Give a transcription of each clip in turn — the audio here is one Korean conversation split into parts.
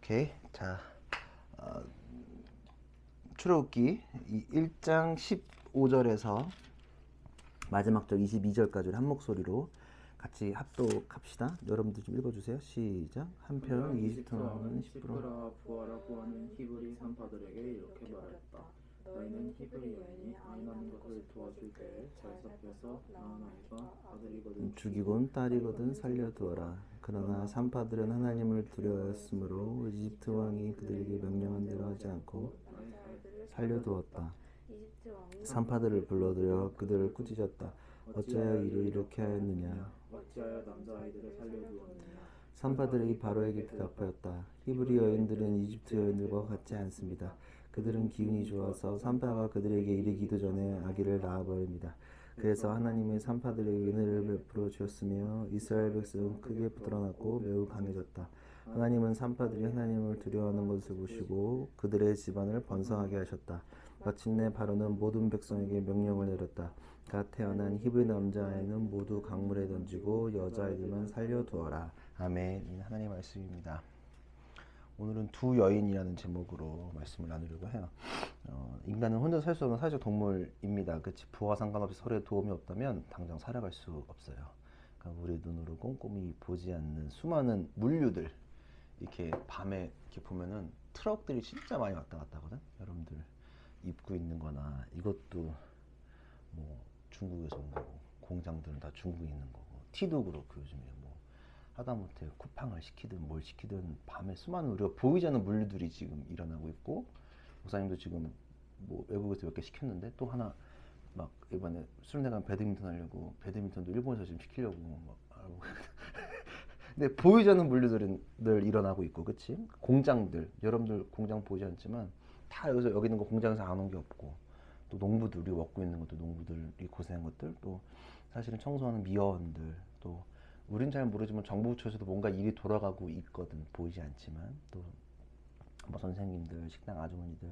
오케이. 자, 출애굽기 1장 15절에서 마지막 절 22절까지를 한 목소리로 같이 합독합시다. 여러분들 좀 읽어주세요. 시작. 한편 이집트 왕은 시프라 부하라고 하는 히브리 산파들에게 이렇게 말했다. 너희는 히브리 여인이 아이 낳는 것을 도와줄 때에 잘 섞여서 낳은 아이가 아들이거든 죽이곤 딸이거든 살려두어라. 그러나 산파들은 하나님을 두려워했으므로 이집트 왕이 그들에게 명령한 대로 하지 않고 살려두었다. 산파들을 불러들여 그들을 꾸짖었다. 어찌하여 이를 이렇게 하였느냐. 어찌하여 남자아이들을 살려두었느냐. 산파들이 바로에게 대답하였다. 히브리 여인들은 이집트 여인들과 같지 않습니다. 그들은 기운이 좋아서 산파가 그들에게 이르기도 전에 아기를 낳아버립니다. 그래서 하나님의 산파들에게 은혜를 베풀어 주었으며 이스라엘 백성은 크게 드러났고 매우 강해졌다. 하나님은 산파들이 하나님을 두려워하는 것을 보시고 그들의 집안을 번성하게 하셨다. 마침내 바로는 모든 백성에게 명령을 내렸다. 갓 태어난 히브리 남자아이는 모두 강물에 던지고 여자아이들만 살려두어라. 아멘. 하나님의 말씀입니다. 오늘은 두 여인이라는 제목으로 말씀을 나누려고 해요. 인간은 혼자 살 수 없는 사회적 동물입니다. 그치? 부와 상관없이 서로의 도움이 없다면 당장 살아갈 수 없어요. 그러니까 우리 눈으로 꼼꼼히 보지 않는 수많은 물류들, 이렇게 밤에 이렇게 보면은 트럭들이 진짜 많이 왔다 갔다 하거든. 여러분들 입고 있는 거나 이것도 뭐 중국에서 온 거고, 공장들은 다 중국에 있는 거고, 티도 그렇고 요즘에 뭐 하다못해 쿠팡을 시키든 뭘 시키든 밤에 수많은 우리가 보이지 않는 물류들이 지금 일어나고 있고, 목사님도 지금 뭐 외국에서 몇 개 시켰는데 또 하나 막 이번에 수련회 가면 배드민턴 하려고 배드민턴도 일본에서 지금 시키려고 막 근데 보이지 않는 물류들은 늘 일어나고 있고, 그치? 공장들, 여러분들 공장 보이지 않지만 다 여기서 여기 있는 거 공장에서 안 온 게 없고, 또 농부들, 우리 먹고 있는 것도 농부들이 고생한 것들, 또 사실은 청소하는 미화원들, 또 우린 잘 모르지만 정부 부처에서도 뭔가 일이 돌아가고 있거든. 보이지 않지만. 또 뭐 선생님들, 식당 아주머니들,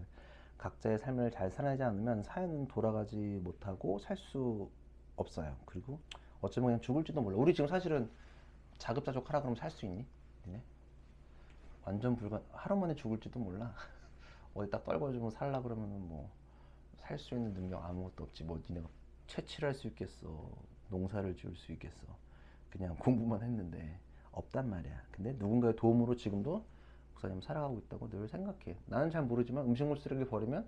각자의 삶을 잘 살아내지 않으면 사회는 돌아가지 못하고 살 수 없어요. 그리고 어쩌면 그냥 죽을지도 몰라. 우리 지금 사실은 자급자족하라 그러면 살 수 있니? 니네? 완전 불가, 하루 만에 죽을지도 몰라. 어디 딱 떨궈주면 살라 그러면은 뭐 살 수 있는 능력 아무것도 없지. 뭐 니네가 채취를 할 수 있겠어, 농사를 지을 수 있겠어. 그냥 공부만 했는데 없단 말이야. 근데 누군가의 도움으로 지금도 목사님 살아가고 있다고 늘 생각해. 나는 잘 모르지만 음식물 쓰레기 버리면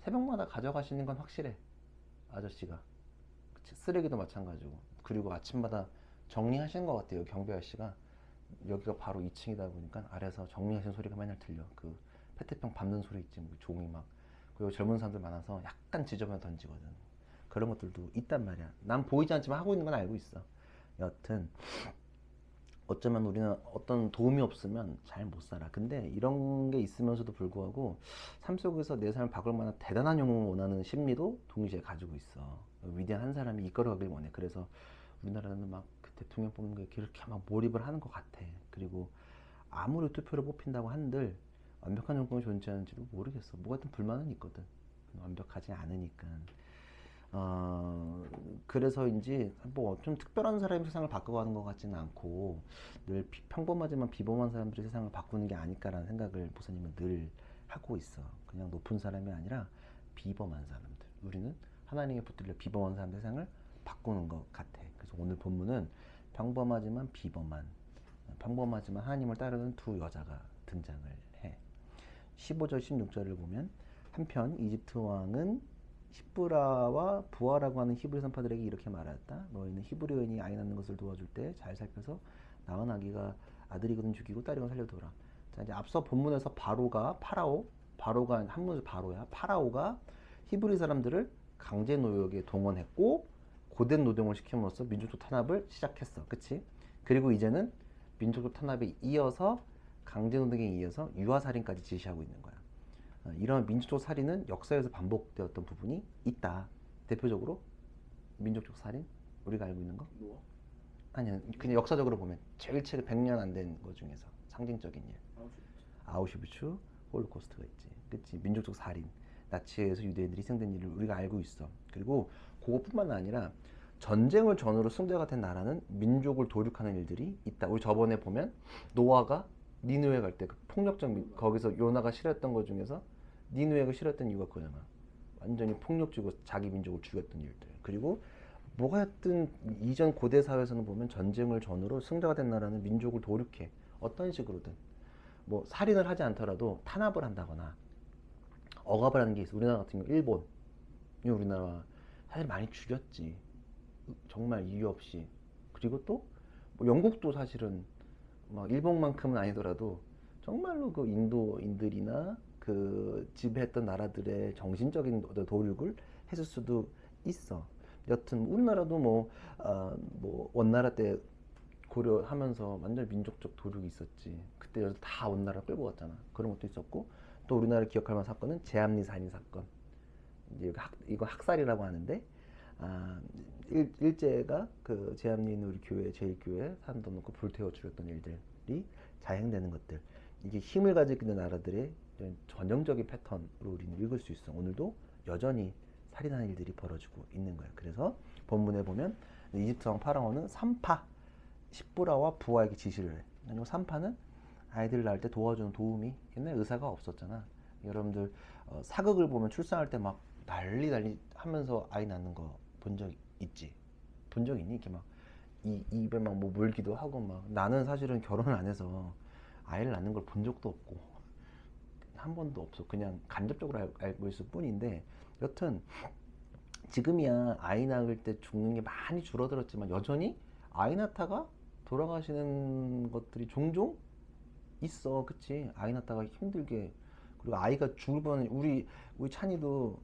새벽마다 가져가시는 건 확실해. 아저씨가. 그치? 쓰레기도 마찬가지고. 그리고 아침마다 정리하시는 것 같아요. 경비 아저씨가. 여기가 바로 2층이다 보니까 아래에서 정리하시는 소리가 맨날 들려. 그 페트병 밟는 소리 있지. 뭐 종이 막. 그리고 젊은 사람들 많아서 약간 지저분해 던지거든. 그런 것들도 있단 말이야. 난 보이지 않지만 하고 있는 건 알고 있어. 여하튼 어쩌면 우리는 어떤 도움이 없으면 잘 못 살아. 근데 이런 게 있으면서도 불구하고 삶 속에서 내 삶을 바꿀 만한 대단한 영웅을 원하는 심리도 동시에 가지고 있어. 위대한 한 사람이 이끌어가길 원해. 그래서 우리나라는 막 그 대통령 뽑는 거에 그렇게 막 몰입을 하는 것 같아. 그리고 아무리 투표를 뽑힌다고 한들 완벽한 정권이 존재하는지도 모르겠어. 뭐 같은 불만은 있거든. 완벽하지 않으니까. 그래서인지 뭐 좀 특별한 사람이 세상을 바꿔가는 것 같지는 않고 늘 평범하지만 비범한 사람들이 세상을 바꾸는 게 아닐까라는 생각을 목사님은 늘 하고 있어. 그냥 높은 사람이 아니라 비범한 사람들. 우리는 하나님의 붙들려 비범한 사람 세상을 바꾸는 것 같아. 그래서 오늘 본문은 평범하지만 비범한, 평범하지만 하나님을 따르는 두 여자가 등장을 해. 15절 16절을 보면 한편 이집트 왕은 시프라와 부하라고 하는 히브리 산파들에게 이렇게 말하였다. 너희는 히브리 여인이 아이 낳는 것을 도와줄 때 잘 살펴서 낳은 아기가 아들이거든 죽이고 딸이거든 살려두어라. 자, 이제 앞서 본문에서 바로가 한문에서 바로야. 파라오가 히브리 사람들을 강제 노역에 동원했고 고된 노동을 시킴으로써 민족적 탄압을 시작했어. 그치? 그리고 이제는 민족적 탄압에 이어서 강제 노동에 이어서 유아살인까지 지시하고 있는 거야. 이런 민족적 살인은 역사에서 반복되었던 부분이 있다. 대표적으로 민족적 살인, 우리가 알고 있는 거? 노아? 아니야, 그냥 역사적으로 보면 제일 최근 100년 안 된 것 중에서 상징적인 일, 아우슈비츠, 홀로코스트가 있지. 그치? 민족적 살인, 나치에서 유대인들이 희생된 일을 우리가 알고 있어. 그리고 그것뿐만 아니라 전쟁을 전후로 승자가 된 나라는 민족을 도륙하는 일들이 있다. 우리 저번에 보면 노아가 니누에 갈 때 그 폭력적 거기서 요나가 싫어했던 것 중에서 니누에가 싫어했던 이유가 그거잖아. 완전히 폭력적이고 자기 민족을 죽였던 일들. 그리고 뭐가였든 이전 고대 사회에서는 보면 전쟁을 전후로 승자가 된 나라는 민족을 도륙해. 어떤 식으로든. 뭐 살인을 하지 않더라도 탄압을 한다거나 억압을 하는 게 있어. 우리나라 같은 경우 일본. 우리나라 사실 많이 죽였지. 정말 이유 없이. 그리고 또뭐 영국도 사실은 막 일본만큼은 아니더라도 정말로 그 인도인들이나 그 지배했던 나라들의 정신적인 도륙을 했을 수도 있어. 여튼 우리나라도 뭐 원나라 때 고려하면서 완전 민족적 도륙이 있었지. 그때 여자 다 원나라 끌고 갔잖아. 그런 것도 있었고 또 우리나라 기억할 만한 사건은 제암리 살인 사건. 이제 이거 학살이라고 하는데 일제가 그 제암리 있는 우리 교회 제일교회 산도 놓고 불태워 죽였던 일들이 자행되는 것들. 이게 힘을 가지고 있는 나라들의 전형적인 패턴으로 우리는 읽을 수 있어. 오늘도 여전히 살인하는 일들이 벌어지고 있는 거야. 그래서 본문에 보면 이집트 왕 파라오는 산파 십부라와 부하에게 지시를 해. 그리고 산파는 아이들 낳을 때 도와주는 도우미. 옛날에 의사가 없었잖아. 여러분들 사극을 보면 출산할 때 막 난리 하면서 아이 낳는 거 본 적 있지? 본 적 있니? 이렇게 막 입에 막 뭐 물기도 하고 막. 나는 사실은 결혼을 안 해서 아이를 낳는 걸 본 적도 없고 한 번도 없어. 그냥 간접적으로 알고 있을 뿐인데 여튼 지금이야 아이 낳을 때 죽는 게 많이 줄어들었지만 여전히 아이 낳다가 돌아가시는 것들이 종종 있어. 그치? 아이 낳다가 힘들게. 그리고 아이가 죽을 뻔. 우리 찬이도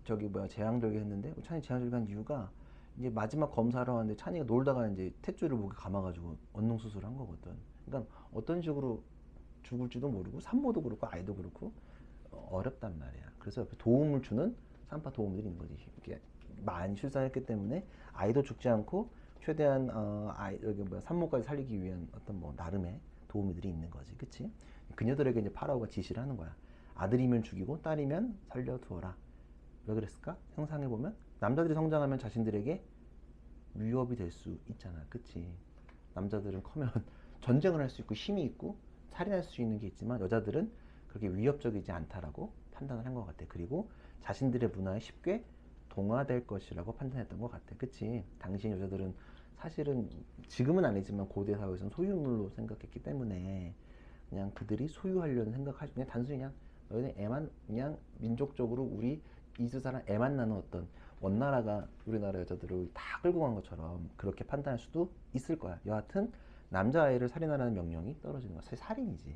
제왕절개 했는데 찬이 제왕절개 한 이유가 이제 마지막 검사를 하는데 찬이가 놀다가 이제 탯줄을 목에 감아가지고 언농 수술을 한 거거든. 그러니까 어떤 식으로 죽을지도 모르고 산모도 그렇고 아이도 그렇고 어렵단 말이야. 그래서 옆에 도움을 주는 산파 도움들이 있는 거지. 이렇게 많이 출산했기 때문에 아이도 죽지 않고 최대한 산모까지 살리기 위한 어떤 뭐 나름의 도우미들이 있는 거지. 그치? 그녀들에게 이제 파라오가 지시를 하는 거야. 아들이면 죽이고 딸이면 살려두어라. 왜 그랬을까? 상상해보면 남자들이 성장하면 자신들에게 위협이 될 수 있잖아. 그치? 남자들은 커면 전쟁을 할 수 있고 힘이 있고 살인할 수 있는 게 있지만 여자들은 그렇게 위협적이지 않다라고 판단을 한 것 같아. 그리고 자신들의 문화에 쉽게 동화될 것이라고 판단했던 것 같아. 그치? 당시 여자들은 사실은 지금은 아니지만 고대 사회에서는 소유물로 생각했기 때문에 그냥 그들이 소유하려는 생각하지, 그냥 단순히 그냥 너희는 애만, 그냥 민족적으로 우리 이주 사람 애만 나는 어떤 원나라가 우리나라 여자들을 다 끌고 간 것처럼 그렇게 판단할 수도 있을 거야. 여하튼 남자아이를 살인하라는 명령이 떨어지는 거야. 사실 살인이지.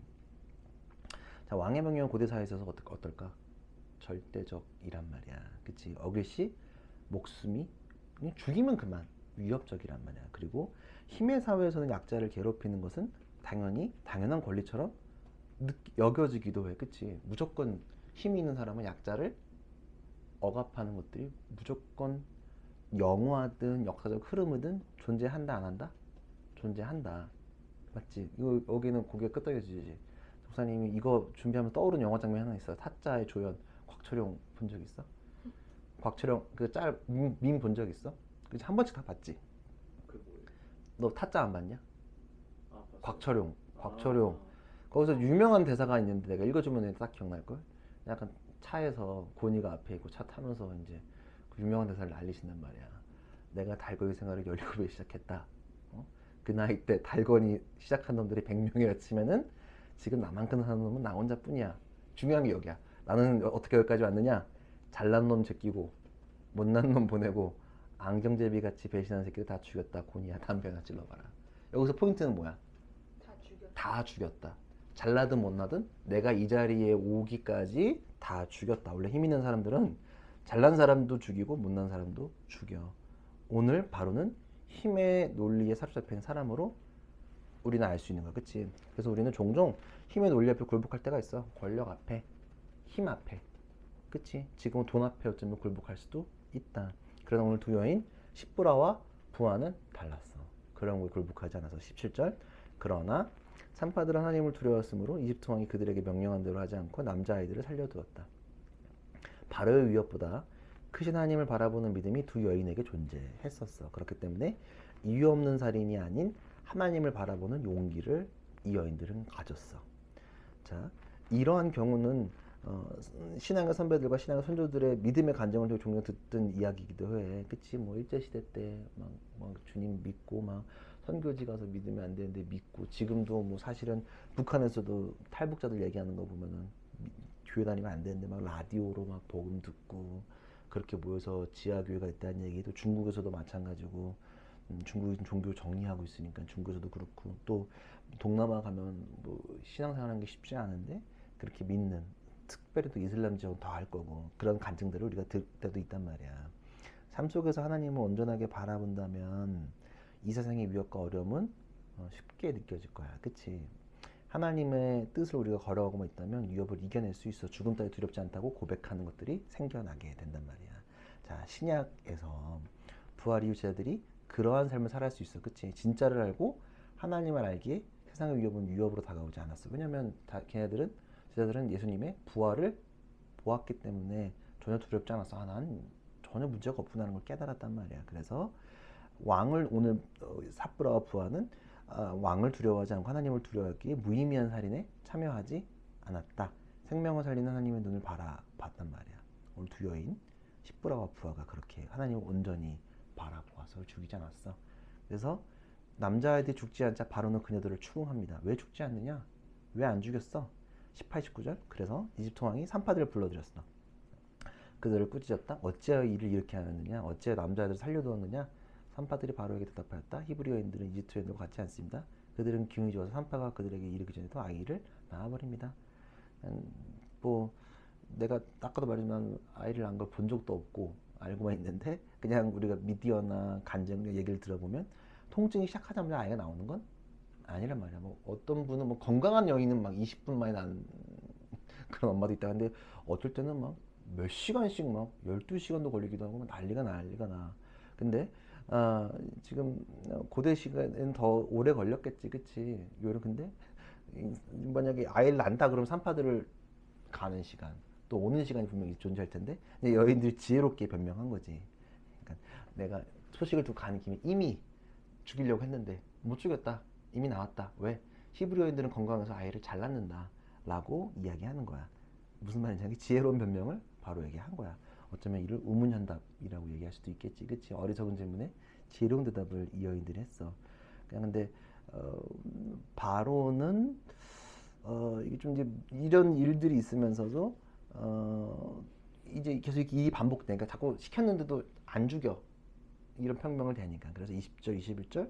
자, 왕의 명령은 고대 사회에 있어서 어떨까? 절대적이란 말이야. 그치? 어글씨 목숨이 그냥 죽이면 그만. 위협적이란 말이야. 그리고 힘의 사회에서는 약자를 괴롭히는 것은 당연한 권리처럼 여겨지기도 해. 그치? 무조건 힘이 있는 사람은 약자를 억압하는 것들이 무조건 영화든 역사적 흐름이든 존재한다 안 한다? 존재한다. 맞지? 이거 여기는 고개 끄덕여지지. 목사님이 이거 준비하면 떠오르는 영화 장면 하나 있어. 타짜의 조연. 곽철용 본 적 있어? 곽철용 그 밈 본 적 있어? 그치? 한 번씩 다 봤지? 그 뭐예요? 너 타짜 안 봤냐? 봤어요. 곽철용. 거기서 유명한 대사가 있는데 내가 읽어주면 딱 기억날걸? 약간 차에서 고니가 앞에 있고 차 타면서 이제 그 유명한 대사를 날리신단 말이야. 내가 달거기 생활을 17에 시작했다. 그 나이 때 달건이 시작한 놈들이 100명이라 치면은 지금 나만큼 사는 놈은 나 혼자뿐이야. 중요한 게 여기야. 나는 어떻게 여기까지 왔느냐? 잘난 놈 제끼고 못난 놈 보내고 안경제비 같이 배신한 새끼들 다 죽였다. 고니야 담배 하나 찔러봐라. 여기서 포인트는 뭐야? 다 죽였다. 잘나든 못나든 내가 이 자리에 오기까지 다 죽였다. 원래 힘 있는 사람들은 잘난 사람도 죽이고 못난 사람도 죽여. 오늘 바로는 힘의 논리에 사로잡힌 사람으로 우리는 알 수 있는 거야. 그치? 그래서 우리는 종종 힘의 논리 앞에 굴복할 때가 있어. 권력 앞에, 힘 앞에. 그치? 지금은 돈 앞에 어쩌면 굴복할 수도 있다. 그러나 오늘 두 여인 십부라와 부하는 달랐어. 그런 거에 굴복하지 않아서 17절. 그러나 산파들은 하나님을 두려웠으므로 이집트 왕이 그들에게 명령한 대로 하지 않고 남자아이들을 살려두었다. 바로의 위협보다 크신 하나님을 바라보는 믿음이 두 여인에게 존재했었어. 그렇기 때문에 이유 없는 살인이 아닌 하나님을 바라보는 용기를 이 여인들은 가졌어. 자, 이러한 경우는 신앙의 선배들과 신앙의 선조들의 믿음의 간증을 통해 종종 듣던 이야기이기도 해. 그치? 뭐 일제시대 때 막 주님 믿고 막 선교지 가서 믿으면 안 되는데 믿고, 지금도 뭐 사실은 북한에서도 탈북자들 얘기하는 거 보면은 교회 다니면 안 되는데 막 라디오로 막 복음 듣고 그렇게 모여서 지하교회가 있다는 얘기도 중국에서도 마찬가지고, 중국은 종교 정리하고 있으니까 중국에서도 그렇고, 또 동남아 가면 뭐 신앙생활하는 게 쉽지 않은데 그렇게 믿는, 특별히 또 이슬람 지역은 더 할 거고, 그런 간증들을 우리가 들 때도 있단 말이야. 삶 속에서 하나님을 온전하게 바라본다면 이 세상의 위협과 어려움은 쉽게 느껴질 거야. 그치? 하나님의 뜻을 우리가 걸어가고만 있다면 위협을 이겨낼 수 있어. 죽음 따위 두렵지 않다고 고백하는 것들이 생겨나게 된단 말이야. 자, 신약에서 부활 이후 제자들이 그러한 삶을 살아갈 수 있어. 그치? 진짜를 알고 하나님을 알기에 세상의 위협은 위협으로 다가오지 않았어. 왜냐면 제자들은 예수님의 부활을 보았기 때문에 전혀 두렵지 않았어. 난 전혀 문제가 없구나라는 걸 깨달았단 말이야. 그래서 왕을 오늘 삽브라와 부하는 왕을 두려워하지 않고 하나님을 두려워하기에 무의미한 살인에 참여하지 않았다. 생명을 살리는 하나님의 눈을 바라봤단 말이야. 오늘 두 여인 십브라와 부하가 그렇게 하나님을 온전히 바라보아서 죽이지 않았어. 그래서 남자아이들이 죽지 않자 바로는 그녀들을 추궁합니다. 왜 죽지 않느냐? 왜 안 죽였어? 18, 19절. 그래서 이집트 왕이 산파들을 불러들였어. 그들을 꾸짖었다. 어찌하여 이를 이렇게 하였느냐? 어찌하여 남자아이들을 살려두었느냐? 산파들이 바로에게 대답하였다. 히브리 여인들은 이집트 여인들과 같지 않습니다. 그들은 기운이 좋아서 산파가 그들에게 이르기 전에도 아이를 낳아버립니다. 뭐 내가 아까도 말했지만 아이를 낳은 걸 본 적도 없고 알고만 있는데, 그냥 우리가 미디어나 간증 얘기를 들어보면 통증이 시작하자마자 아이가 나오는 건 아니란 말이야. 뭐 어떤 분은 뭐 건강한 여인은 막 20분 만에 난 그런 엄마도 있다. 근데 어떨 때는 막 몇 시간씩 막 12시간도 걸리기도 하고 난리가 나. 근데 지금 고대 시간에는 더 오래 걸렸겠지, 그치? 근데 만약에 아이를 낳는다 그러면 산파들을 가는 시간, 또 오는 시간이 분명히 존재할 텐데, 근데 여인들이 지혜롭게 변명한 거지. 그러니까 내가 소식을 듣고 가는 김에 이미 죽이려고 했는데 못 죽였다. 이미 나왔다. 왜? 히브리 여인들은 건강해서 아이를 잘 낳는다 라고 이야기하는 거야. 무슨 말인지 지혜로운 변명을 바로 얘기한 거야. 어쩌면 이를 우문현답이라고 얘기할 수도 있겠지, 그치? 어리석은 질문에 지혜로운 대답을 이 여인들이 했어. 그냥 근데 바로는 이게 좀 이제 이런 일들이 있으면서도 이제 계속 이 반복되니까 자꾸 시켰는데도 안 죽여, 이런 평명을 대니까. 그래서 20절, 21절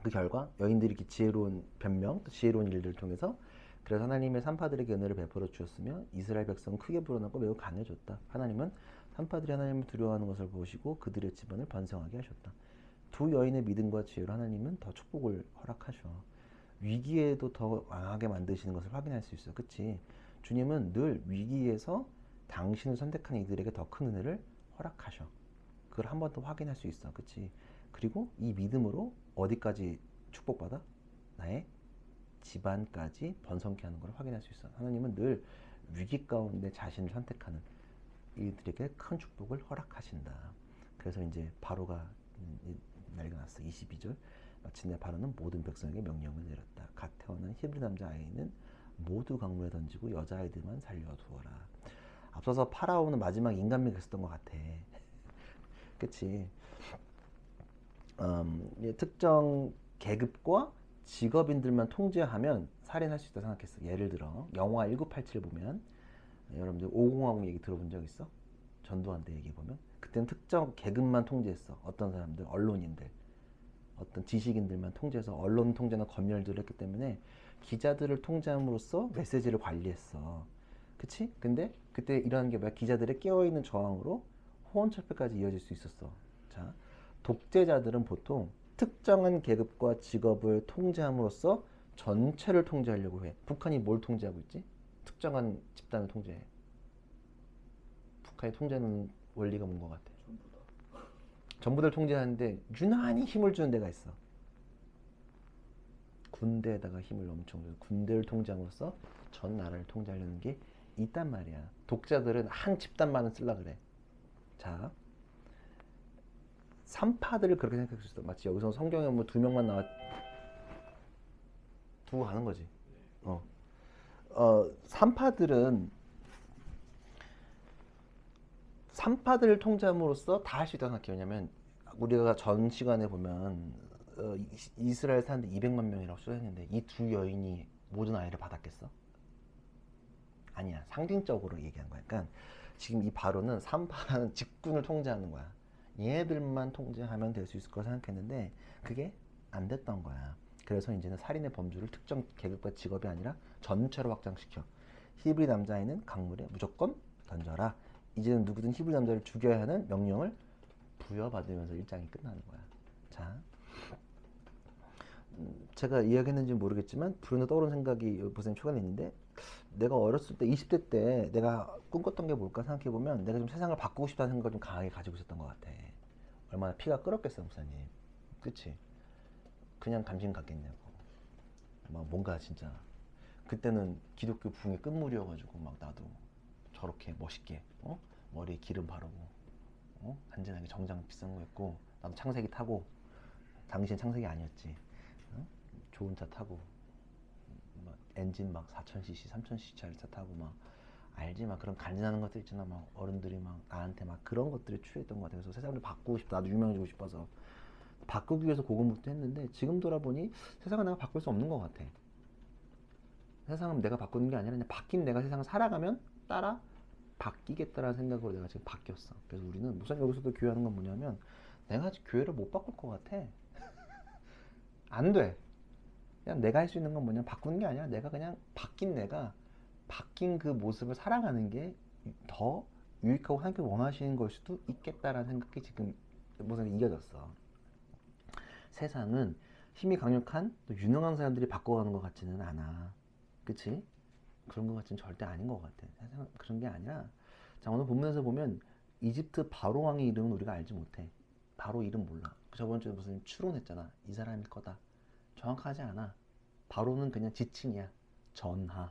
그 결과 여인들이 이렇게 지혜로운 변명, 또 지혜로운 일들을 통해서 그래서 하나님의 산파들에게 은혜를 베풀어 주셨으며 이스라엘 백성은 크게 불어나고 매우 강해졌다. 하나님은 산파들이 하나님을 두려워하는 것을 보시고 그들의 집안을 번성하게 하셨다. 두 여인의 믿음과 지혜로 하나님은 더 축복을 허락하셔. 위기에도 더 강하게 만드시는 것을 확인할 수 있어. 그치? 주님은 늘 위기에서 당신을 선택한 이들에게 더 큰 은혜를 허락하셔. 그걸 한 번 더 확인할 수 있어. 그치? 그리고 이 믿음으로 어디까지 축복받아? 나의 집안까지 번성케 하는 걸 확인할 수 있어. 하나님은 늘 위기 가운데 자신을 선택하는 이들에게 큰 축복을 허락하신다. 그래서 이제 바로가 난리가 났어. 22절. 마침내 바로는 모든 백성에게 명령을 내렸다. 갓 태어난 히브리 남자 아이는 모두 강물에 던지고 여자아이들만 살려두어라. 앞서서 파라오는 마지막 인간미가 있었던 것 같아. 그치? 특정 계급과 직업인들만 통제하면 살인할 수 있다고 생각했어. 예를 들어 영화 1987 보면, 여러분들 550 얘기 들어본 적 있어? 전두환 때 얘기 보면 그때는 특정 계급만 통제했어. 어떤 사람들, 언론인들, 어떤 지식인들만 통제해서 언론 통제나 검열들을 했기 때문에 기자들을 통제함으로써 메시지를 관리했어. 그치? 근데 그때 일어나는 게 뭐야? 기자들의 깨어있는 저항으로 호언철폐까지 이어질 수 있었어. 자, 독재자들은 보통 특정한 계급과 직업을 통제함으로써 전체를 통제하려고 해. 북한이 뭘 통제하고 있지? 특정한 집단을 통제해. 북한이 통제하는 원리가 뭔 것 같아? 전부들 통제하는데 유난히 힘을 주는 데가 있어. 군대에다가 힘을 엄청 줘서 군대를 통제함으로써 전 나라를 통제하려는 게 있단 말이야. 독자들은 한 집단만은 쓰려 그래. 자, 산파들을 그렇게 생각할 수 있어. 마치 여기서 성경에 뭐 2명만 나와 두고 가는 거지. 산파들을 통제함으로써 다 할 수 있다고 생각해요. 왜냐면 우리가 전 시간에 보면 이스라엘 사람들 200만 명이라고 수했는데 이 두 여인이 모든 아이를 받았겠어? 아니야. 상징적으로 얘기한 거야. 그러니까 지금 이 바로는 산파라는 직군을 통제하는 거야. 얘네들만 통제하면 될 수 있을 거라 생각했는데 그게 안 됐던 거야. 그래서 이제는 살인의 범주를 특정 계급과 직업이 아니라 전체로 확장시켜. 히브리 남자아이는 강물에 무조건 던져라. 이제는 누구든 히브리 남자를 죽여야 하는 명령을 부여받으면서 일장이 끝나는 거야. 자, 제가 이야기했는지 모르겠지만 불현듯 떠오른 생각이 보세요. 초반에 있는데 내가 어렸을 때 20대 때 내가 꿈꿨던 게 뭘까 생각해보면 내가 좀 세상을 바꾸고 싶다는 생각을 좀 강하게 가지고 있었던 것 같아. 얼마나 피가 끓었겠어 목사님. 그치? 그냥 감심 갖겠냐고. 막 뭔가 진짜 그때는 기독교 부흥의 끝물이어가지고 막 나도 저렇게 멋있게 머리에 기름 바르고 간지나게 정장 비싼 거 입고 나도 창세기 타고 당신 창세기 아니었지. 좋은 차 타고 막 엔진 막 4000cc, 3000cc 차 타고 막 알지? 막 그런 간지나는 것들 있잖아. 막 어른들이 막 나한테 막 그런 것들에 취했던 것 같아. 그래서 세상을 바꾸고 싶다. 나도 유명해지고 싶어서 바꾸기 위해서 고군분투 했는데 지금 돌아보니 세상은 내가 바꿀 수 없는 것 같아. 세상은 내가 바꾸는 게 아니라 그냥 바뀐 내가 세상을 살아가면 따라 바뀌겠다라는 생각으로 내가 지금 바뀌었어. 그래서 우리는 목사님 여기서도 교회하는 건 뭐냐면 내가 아직 교회를 못 바꿀 것 같아. 안 돼. 그냥 내가 할 수 있는 건 뭐냐면 바꾸는 게 아니라 내가 그냥 바뀐 내가 바뀐 그 모습을 살아가는 게 더 유익하고 하나님께 원하시는 걸 수도 있겠다라는 생각이 지금 목사님 이겨졌어. 세상은 힘이 강력한 또 유능한 사람들이 바꿔가는 것 같지는 않아. 그치? 그런 것 같지는 절대 아닌 것 같아. 세상 그런 게 아니라 자 오늘 본문에서 보면 이집트 바로 왕의 이름은 우리가 알지 못해. 바로 이름 몰라. 저번 주에 무슨 추론했잖아. 이 사람일 거다. 정확하지 않아. 바로는 그냥 지칭이야. 전하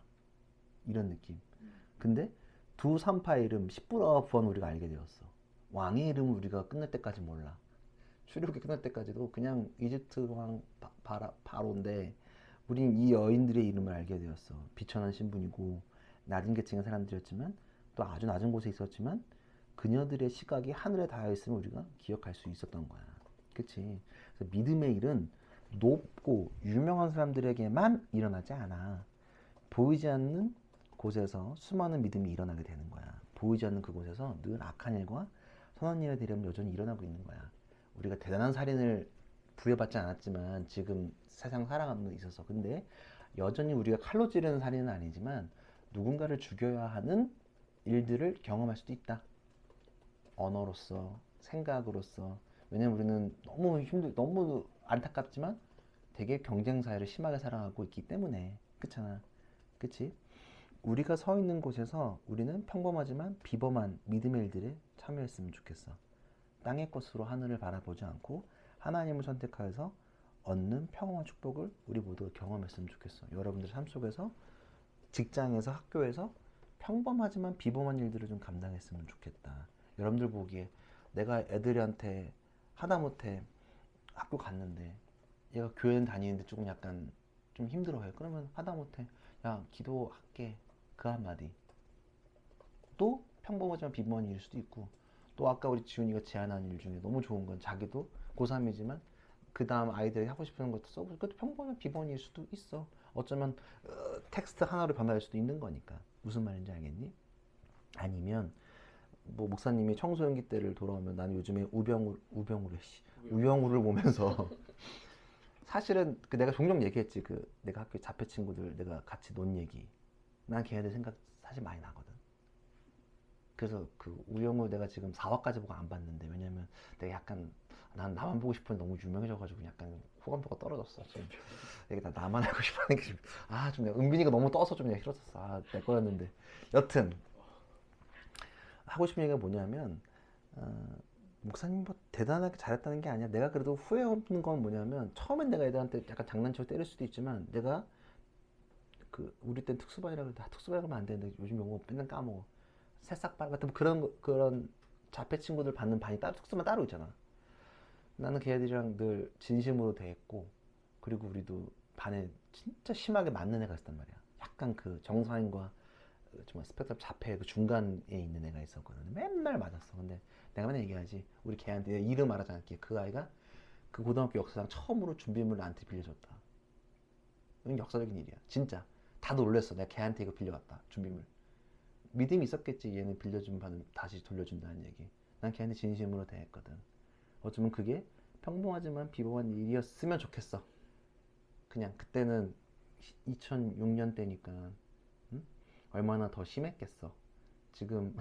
이런 느낌. 근데 두 산파의 이름 십부라와 부하는 우리가 알게 되었어. 왕의 이름은 우리가 끝날 때까지 몰라. 출애굽기 끝날 때까지도 그냥 이집트 왕 바로인데 우린 이 여인들의 이름을 알게 되었어. 비천한 신분이고 낮은 계층의 사람들이었지만 또 아주 낮은 곳에 있었지만 그녀들의 시각이 하늘에 닿아 있음을 우리가 기억할 수 있었던 거야. 그치? 그래서 믿음의 일은 높고 유명한 사람들에게만 일어나지 않아. 보이지 않는 곳에서 수많은 믿음이 일어나게 되는 거야. 보이지 않는 그곳에서 늘 악한 일과 선한 일의 대립은 여전히 일어나고 있는 거야. 우리가 대단한 살인을 부여받지 않았지만 지금 세상 살아가는 데 있어서 근데 여전히 우리가 칼로 찌르는 살인은 아니지만 누군가를 죽여야 하는 일들을 경험할 수도 있다. 언어로서, 생각으로서. 왜냐면 우리는 너무 안타깝지만 되게 경쟁 사회를 심하게 살아가고 있기 때문에. 그렇잖아. 그치? 우리가 서 있는 곳에서 우리는 평범하지만 비범한 믿음의 일들에 참여했으면 좋겠어. 땅의 것으로 하늘을 바라보지 않고 하나님을 선택하여서 얻는 평화와 축복을 우리 모두가 경험했으면 좋겠어. 여러분들 삶 속에서 직장에서 학교에서 평범하지만 비범한 일들을 좀 감당했으면 좋겠다. 여러분들 보기에 내가 애들한테 하다못해 학교 갔는데 얘가 교회는 다니는데 조금 약간 좀 힘들어해. 그러면 하다못해 야 기도할게 그 한마디. 또 평범하지만 비범한 일일 수도 있고 또 아까 우리 지훈이가 제안한 일 중에 너무 좋은 건 자기도 고3이지만 그 다음 아이들이 하고 싶은 것도 써보고 그것도 평범한 비번일 수도 있어. 어쩌면 텍스트 하나로 변화될 수도 있는 거니까. 무슨 말인지 알겠니? 아니면 뭐 목사님이 청소년기 때를 돌아오면 나는 요즘에 우병우를 보면서 사실은 그 내가 종종 얘기했지. 그 내가 학교 자폐 친구들 내가 같이 논 얘기. 난 걔네들 생각 사실 많이 나거든. 그래서 그 우영우 내가 지금 4화까지 보고 안 봤는데 왜냐면 내가 약간 난 나만 보고 싶은데 너무 유명해져가지고 약간 호감도가 떨어졌어. 지금 이게 다 나만 알고 싶어하는 게 지금 좀 내가 은빈이가 너무 떠서 좀 내가 싫어졌어. 내 거였는데 여튼 하고 싶은 얘기가 뭐냐면 목사님 뭐 대단하게 잘했다는 게 아니야. 내가 그래도 후회 없는 건 뭐냐면 처음엔 내가 애들한테 약간 장난치고 때릴 수도 있지만 내가 그 우리 땐 특수반이라 그래. 특수반 가면 안 되는데 요즘 용어 맨날 까먹어. 새싹반 같은 그런 자폐 친구들 받는 반이 특수반 따로 있잖아. 나는 걔네들이랑 늘 진심으로 대했고 그리고 우리도 반에 진짜 심하게 맞는 애가 있었단 말이야. 약간 그 정상인과 정말 스펙트럼 자폐 그 중간에 있는 애가 있었거든. 맨날 맞았어. 근데 내가 맨날 얘기하지. 우리 걔한테 내가 이름 말하지 않을게. 그 아이가 그 고등학교 역사상 처음으로 준비물을 나한테 빌려줬다. 이건 역사적인 일이야. 진짜. 다 놀랬어. 내가 걔한테 이거 빌려갔다. 준비물. 믿음이 있었겠지. 얘는 빌려준 바는 다시 돌려준다는 얘기. 난 걔한테 진심으로 대했거든. 어쩌면 그게 평범하지만 비범한 일이었으면 좋겠어. 그냥 그때는 2006년 때니까 얼마나 더 심했겠어. 지금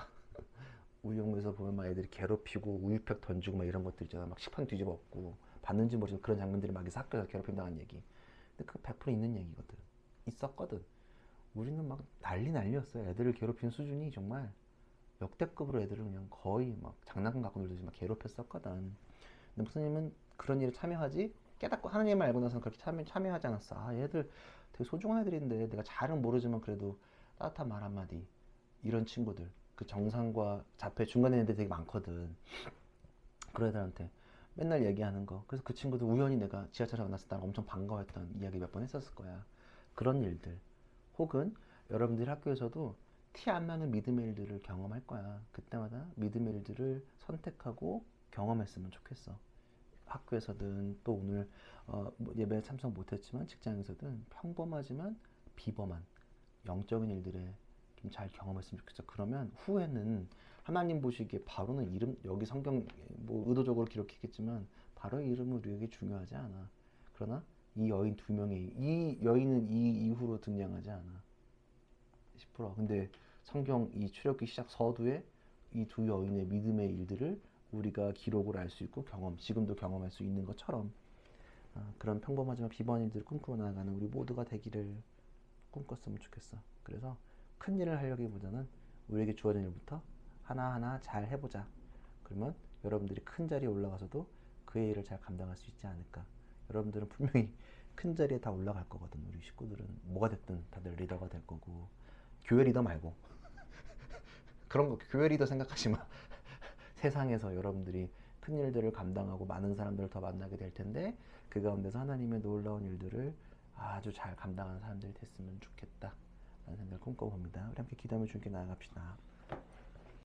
우리 영국에서 보면 막 애들이 괴롭히고 우유팩 던지고 막 이런 것들 있잖아. 막 식판 뒤집어 엎고 봤는지 모르지만 그런 장면들이 막 있어. 학교에서 괴롭힘 당한 얘기. 근데 그거 100% 있는 얘기거든. 있었거든. 우리는 막 난리였어. 애들을 괴롭히는 수준이 정말 역대급으로 애들을 그냥 거의 막 장난감 갖고 놀듯이 막 괴롭혔었거든. 근데 목사님은 그런 일에 참여하지 깨닫고 하나님을 알고 나서는 그렇게 참여하지 않았어. 아, 얘들 되게 소중한 애들인데 내가 잘은 모르지만 그래도 따뜻한 말 한마디. 이런 친구들 그 정상과 자폐 중간에 있는 애들이 되게 많거든. 그런 애들한테 맨날 얘기하는 거. 그래서 그 친구들 우연히 내가 지하철에 만났을 때 엄청 반가워했던 이야기 몇 번 했었을 거야. 그런 일들. 혹은 여러분들이 학교에서도 티 안 나는 믿음의 일들을 경험할 거야. 그때마다 믿음의 일들을 선택하고 경험했으면 좋겠어. 학교에서든 또 오늘 뭐 예배에 참석 못했지만 직장에서든 평범하지만 비범한 영적인 일들에 좀 잘 경험했으면 좋겠어. 그러면 후에는 하나님 보시기에 바로는 이름 여기 성경 뭐 의도적으로 기록했겠지만 바로 이름은 우리에게 중요하지 않아. 그러나 이 여인 두 명이 이 여인은 이 이후로 등장하지 않아. 10%. 근데 성경 이 출애굽기 시작 서두에 이 두 여인의 믿음의 일들을 우리가 기록을 알 수 있고 지금도 경험할 수 있는 것처럼 그런 평범하지만 비범한 일들을 꿈꾸어 나가는 우리 모두가 되기를 꿈꿨으면 좋겠어. 그래서 큰 일을 하려기보다는 우리에게 주어진 일부터 하나하나 잘 해보자. 그러면 여러분들이 큰 자리에 올라가서도 그의 일을 잘 감당할 수 있지 않을까. 여러분들은 분명히 큰 자리에 다 올라갈 거거든. 우리 식구들은 뭐가 됐든 다들 리더가 될 거고. 교회 리더 말고 그런 거 교회 리더 생각하지 마. 세상에서 여러분들이 큰 일들을 감당하고 많은 사람들을 더 만나게 될 텐데 그 가운데서 하나님의 놀라운 일들을 아주 잘 감당하는 사람들이 됐으면 좋겠다 라는 생각을 꿈꿔봅니다. 우리 함께 기도하며 주님께 나아갑시다.